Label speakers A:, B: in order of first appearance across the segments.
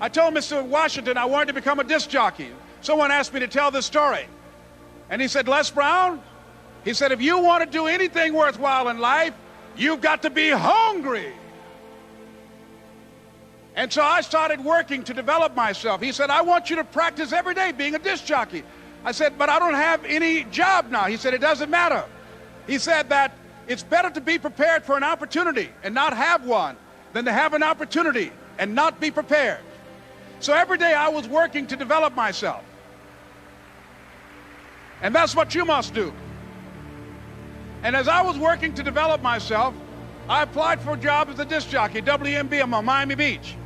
A: I told Mr. Washington I wanted to become a disc jockey. Someone asked me to tell this story. And he said, Les Brown, he said, if you want to do anything worthwhile in life, you've got to be hungry. And so I started working to develop myself. He said, I want you to practice every day being a disc jockey. I said, but I don't have any job now. He said, it doesn't matter. He said that it's better to be prepared for an opportunity and not have one than to have an opportunity and not be prepared. So every day I was working to develop myself. And that's what you must do. And as I was working to develop myself, I applied for a job as a disc jockey, WMBM on Miami Beach.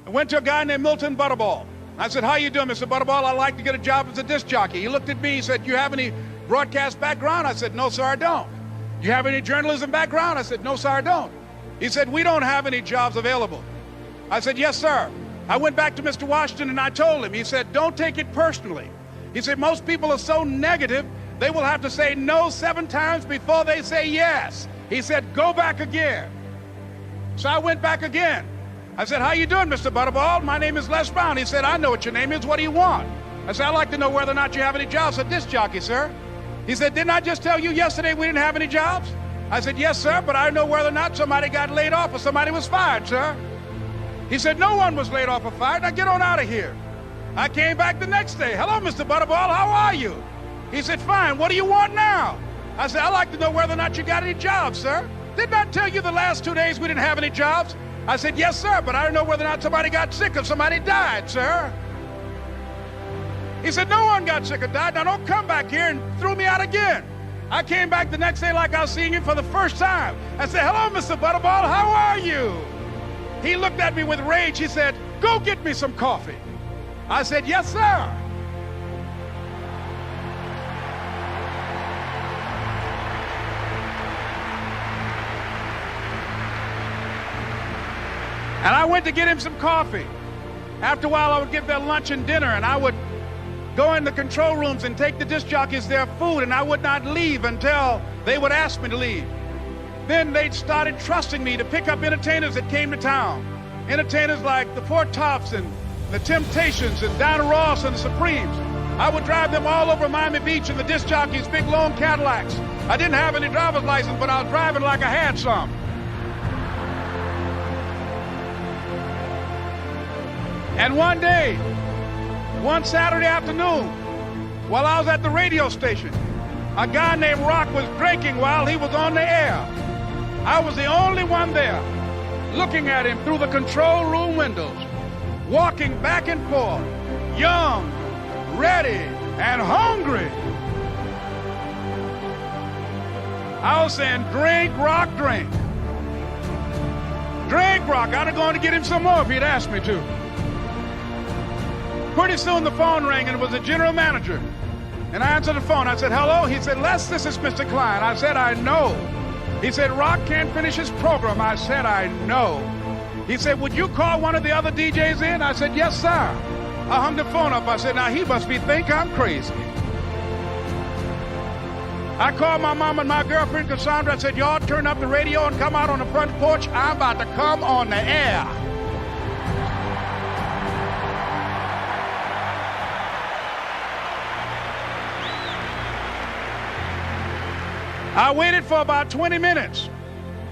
A: I went to a guy named Milton Butterball. I said, how you doing, Mr. Butterball? I'd like to get a job as a disc jockey. He looked at me, he said, you have any broadcast background? I said, no, sir, I don't. You have any journalism background? I said, no, sir, I don't. He said, we don't have any jobs available. I said, yes, sir. I went back to Mr. Washington and I told him. He said, don't take it personally. He said, most people are so negative, they will have to say no 7 times before they say yes. He said, go back again. So I went back again. I said, how you doing, Mr. Butterball? My name is Les Brown. He said, I know what your name is. What do you want? I said, I'd like to know whether or not you have any jobs as a disc jockey, sir. He said, didn't I just tell you yesterday we didn't have any jobs? I said, yes, sir, but I know whether or not somebody got laid off or somebody was fired, sir. He said, no one was laid off or fired. Now get on out of here. I came back the next day. Hello, Mr. Butterball, how are you? He said, fine, what do you want now? I said, I'd like to know whether or not you got any jobs, sir. Didn't I tell you the last 2 days we didn't have any jobs? I said, yes, sir, but I don't know whether or not somebody got sick or somebody died, sir. He said, no one got sick or died. Now don't come back here and throw me out again. I came back the next day like I was seeing you for the first time. I said, hello, Mr. Butterball, how are you? He looked at me with rage. He said, go get me some coffee. I said, yes, sir. And I went to get him some coffee. After a while, I would get their lunch and dinner, and I would go in the control rooms and take the disc jockeys their food, and I would not leave until they would ask me to leave. Then they started trusting me to pick up entertainers that came to town. Entertainers like the Four Tops and the Temptations and Diana Ross and the Supremes. I would drive them all over Miami Beach in the disc jockeys' big long Cadillacs. I didn't have any driver's license, but I was driving like I had some. And one day, one Saturday afternoon, while I was at the radio station, a guy named Rock was drinking while he was on the air. I was the only one there, looking at him through the control room windows, walking back and forth, young, ready, and hungry. I was saying, drink, Rock, drink. Drink, Rock. I'd have gone to get him some more if he'd asked me to. Pretty soon the phone rang and it was the general manager. And I answered the phone. I said, hello? He said, Les, this is Mr. Klein. I said, I know. He said, Rock can't finish his program. I said, I know. He said, would you call one of the other DJs in? I said, yes, sir. I hung the phone up. I said, now he must think I'm crazy. I called my mom and my girlfriend, Cassandra. I said, y'all turn up the radio and come out on the front porch. I'm about to come on the air. I waited for about 20 minutes,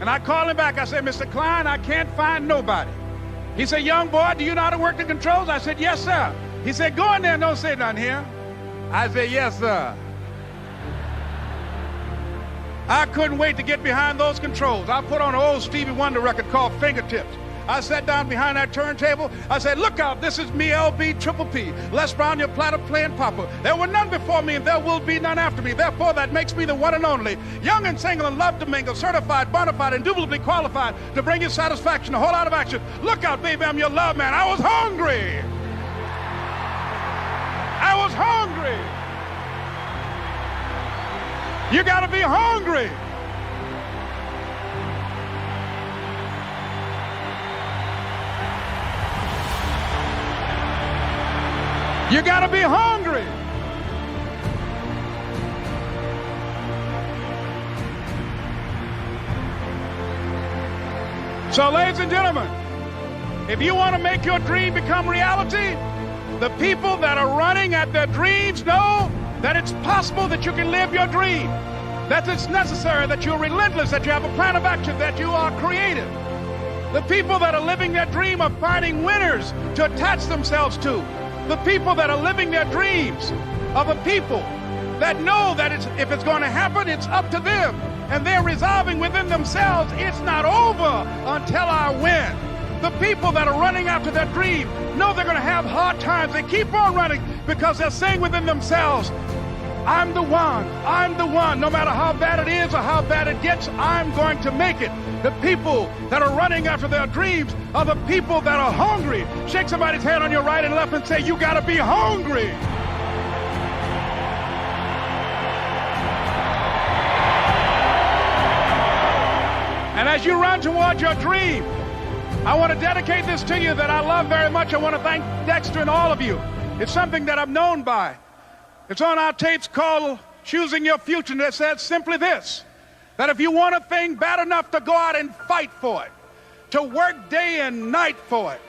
A: and I called him back. I said, Mr. Klein, I can't find nobody. He said, young boy, do you know how to work the controls? I said, yes, sir. He said, go in there and don't say nothing here. I said, yes, sir. I couldn't wait to get behind those controls. I put on an old Stevie Wonder record called Fingertips. I sat down behind that turntable. I said, look out, this is me, LB Triple P, Les Brown, your platter playing papa. There were none before me, and there will be none after me. Therefore, that makes me the one and only. Young and single and love to mingle, certified, bona fide, indubitably qualified to bring you satisfaction, a whole lot of action. Look out, baby, I'm your love man. I was hungry. I was hungry. You got to be hungry. You got to be hungry. So, ladies and gentlemen, If you want to make your dream become reality, the people that are running at their dreams know that it's possible that you can live your dream, that it's necessary, that you're relentless, that you have a plan of action, that you are creative. The people that are living their dream are finding winners to attach themselves to. The people that are living their dreams are the people that know that if it's going to happen, it's up to them. And they're resolving within themselves, it's not over until I win. The people that are running after their dream know they're going to have hard times. They keep on running because they're saying within themselves, I'm the one, I'm the one. No matter how bad it is or how bad it gets, I'm going to make it. The people that are running after their dreams are the people that are hungry. Shake somebody's hand on your right and left and say, you got to be hungry. And as you run toward your dream, I want to dedicate this to you that I love very much. I want to thank Dexter and all of you. It's something that I'm known by. It's on our tapes called Choosing Your Future, and it says simply this, that if you want a thing bad enough to go out and fight for it, to work day and night for it,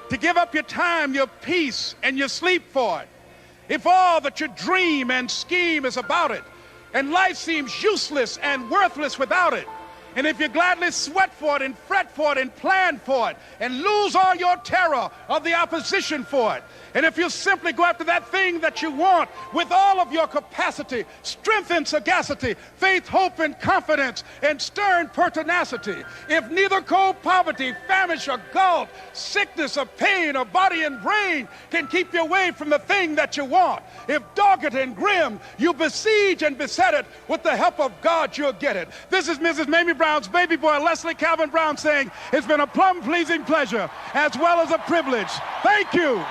A: to give up your time, your peace, and your sleep for it, if all that you dream and scheme is about it, and life seems useless and worthless without it, and if you gladly sweat for it and fret for it and plan for it and lose all your terror of the opposition for it, and if you simply go after that thing that you want with all of your capacity, strength and sagacity, faith, hope and confidence, and stern pertinacity, if neither cold poverty, famish or gulf, sickness or pain or body and brain can keep you away from the thing that you want, if dogged and grim you besiege and beset it, with the help of God you'll get it. This is Mrs. Mamie Brown's baby boy, Leslie Calvin Brown, saying it's been a plumb pleasing pleasure as well as a privilege. Thank you.